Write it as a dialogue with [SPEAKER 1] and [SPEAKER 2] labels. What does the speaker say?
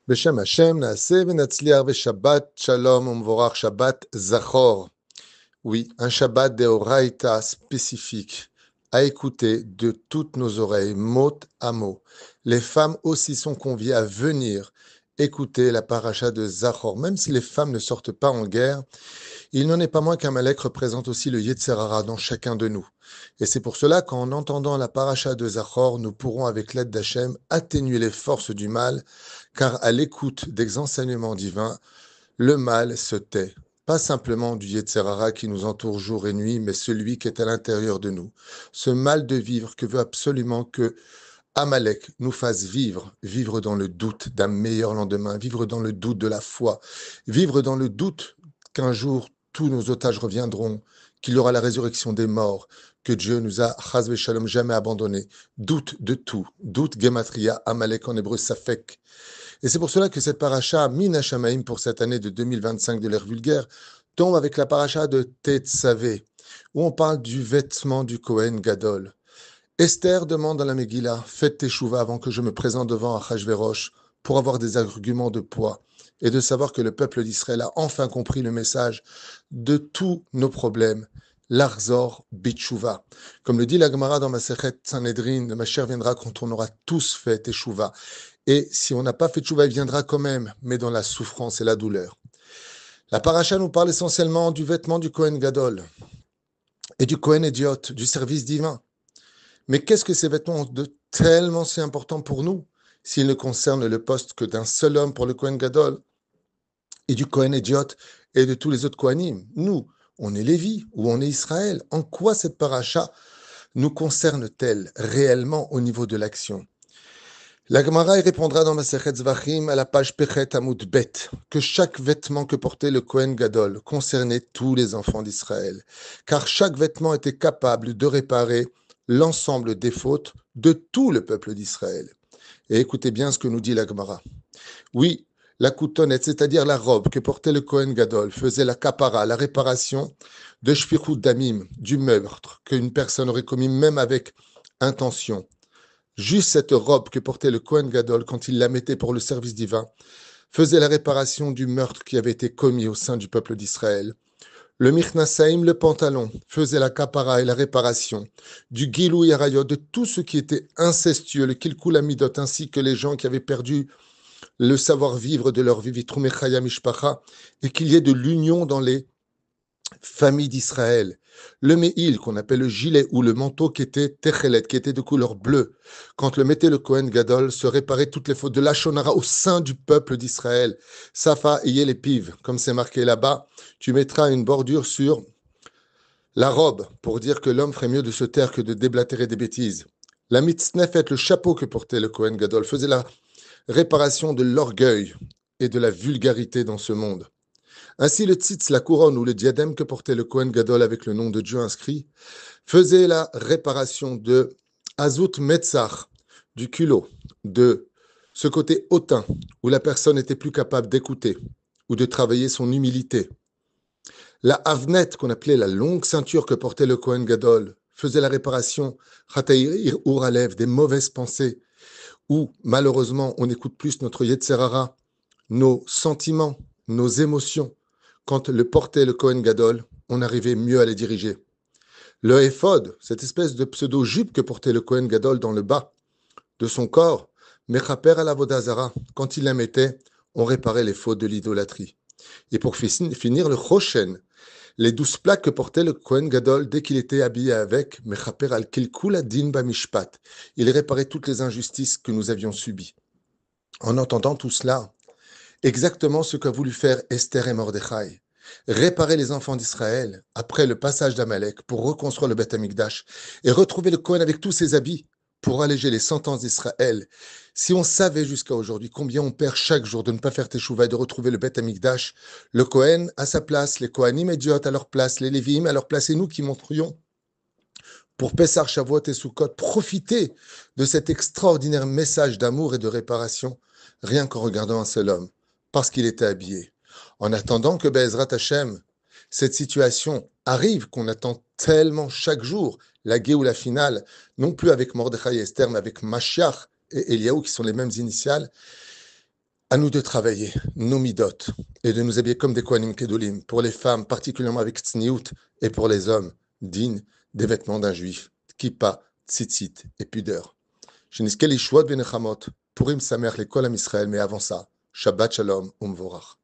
[SPEAKER 1] Beshem Hashem, Naaseh v'natzliach v'Shabbat Shalom umvorach Shabbat Zachor. Oui, un Shabbat d'Eoraita spécifique à écouter de toutes nos oreilles, mot à mot. Les femmes aussi sont conviées à venir écouter la paracha de Zachor. Même si les femmes ne sortent pas en guerre, il n'en est pas moins qu'Amalek représente aussi le Yetzer Hara dans chacun de nous. Et c'est pour cela qu'en entendant la paracha de Zachor, nous pourrons, avec l'aide d'Hachem, atténuer les forces du mal, car à l'écoute des enseignements divins, le mal se tait. Pas simplement du Yetzer Hara qui nous entoure jour et nuit, mais celui qui est à l'intérieur de nous. Ce mal de vivre que veut absolument que Amalek nous fasse vivre, vivre dans le doute d'un meilleur lendemain, vivre dans le doute de la foi, vivre dans le doute qu'un jour tous nos otages reviendront, qu'il y aura la résurrection des morts, que Dieu nous a, chas v'shalom, jamais abandonnés. Doute de tout, doute gematria, Amalek en hébreu safek. Et c'est pour cela que cette paracha, Min Hashamaim, pour cette année de 2025 de l'ère vulgaire, tombe avec la paracha de Tetzavé, où on parle du vêtement du Kohen Gadol. Esther demande à la Megillah, faites teshuva avant que je me présente devant Achashverosh pour avoir des arguments de poids et de savoir que le peuple d'Israël a enfin compris le message de tous nos problèmes. L'Arzor Bitshuva. Comme le dit la Gemara dans Masechet Sanhedrin, le Mashiach viendra quand on aura tous fait teshuva. Et si on n'a pas fait teshuva, il viendra quand même, mais dans la souffrance et la douleur. La paracha nous parle essentiellement du vêtement du Kohen Gadol et du Kohen Idiot, du service divin. Mais qu'est-ce que ces vêtements ont de tellement si important pour nous s'ils ne concernent le poste que d'un seul homme pour le Kohen Gadol et du Kohen Idiot et de tous les autres Kohanim? Nous, on est Lévi ou on est Israël. En quoi cette paracha nous concerne-t-elle réellement au niveau de l'action? La Gemara y répondra dans Masechet Zvachim à la page Pechet Amud Bet que chaque vêtement que portait le Kohen Gadol concernait tous les enfants d'Israël, car chaque vêtement était capable de réparer l'ensemble des fautes de tout le peuple d'Israël. Et écoutez bien ce que nous dit la Gemara. Oui, la coutonnette, c'est-à-dire la robe que portait le Kohen Gadol, faisait la kapara, la réparation de shfichut damim, du meurtre qu'une personne aurait commis même avec intention. Juste cette robe que portait le Kohen Gadol quand il la mettait pour le service divin faisait la réparation du meurtre qui avait été commis au sein du peuple d'Israël. Le Mirnasaim, le pantalon, faisait la kapara et la réparation du Gilou Yarayot, de tout ce qui était incestueux, le Kilkul Amidot, ainsi que les gens qui avaient perdu le savoir-vivre de leur vie, Vitrum Echaya Mishpacha, et qu'il y ait de l'union dans les familles d'Israël. Le Me'il, qu'on appelle le gilet ou le manteau qui était Techelet, qui était de couleur bleue, quand le mettait le Kohen Gadol, se réparait toutes les fautes de l'Ashonara au sein du peuple d'Israël. Safa et Yelepiv, comme c'est marqué là-bas, tu mettras une bordure sur la robe pour dire que l'homme ferait mieux de se taire que de déblatérer des bêtises. La mitznefet, le chapeau que portait le Kohen Gadol, faisait la réparation de l'orgueil et de la vulgarité dans ce monde. Ainsi, le tzitz, la couronne ou le diadème que portait le Kohen Gadol avec le nom de Dieu inscrit, faisait la réparation de Azut Metzach, du culot, de ce côté hautain où la personne n'était plus capable d'écouter ou de travailler son humilité. La Avnet, qu'on appelait la longue ceinture que portait le Kohen Gadol, faisait la réparation Chataïr Uralev, des mauvaises pensées, où malheureusement on écoute plus notre Yetzer Hara, nos sentiments, nos émotions. Quand le portait le Kohen Gadol, on arrivait mieux à les diriger. Le éphod, cette espèce de pseudo-jupe que portait le Kohen Gadol dans le bas de son corps, Mechaper à la Vodazara, quand il la mettait, on réparait les fautes de l'idolâtrie. Et pour finir, le Choshen, les 12 plaques que portait le Kohen Gadol dès qu'il était habillé avec, Mechaper al Kilkul Adin Bamishpat, il réparait toutes les injustices que nous avions subies. En entendant tout cela, exactement ce qu'a voulu faire Esther et Mordechai. Réparer les enfants d'Israël après le passage d'Amalek pour reconstruire le Beth Amikdash et retrouver le Kohen avec tous ses habits pour alléger les sentences d'Israël. Si on savait jusqu'à aujourd'hui combien on perd chaque jour de ne pas faire teshuva et de retrouver le Beth Amikdash, le Kohen à sa place, les Kohanim idiotes à leur place, les Léviim à leur place et nous qui montrions pour Pessar, Shavuot et Sukkot, profiter de cet extraordinaire message d'amour et de réparation, rien qu'en regardant un seul homme, parce qu'il était habillé. En attendant que Be'ezrat Hashem, cette situation arrive qu'on attend tellement chaque jour, la Géoula finale, non plus avec Mordechai et Esther, mais avec Mashiach et Eliaou qui sont les mêmes initiales, À nous de travailler nos midot et de nous habiller comme des Kohanim Kedolim. Pour les femmes, particulièrement avec tzniout, et pour les hommes, dignes des vêtements d'un juif, kippa, tzitzit et pudeur. Sheniske lishvot benechamot, Purim Sameach lekol Am Israël, mais avant ça, Shabbat Shalom Umvorach.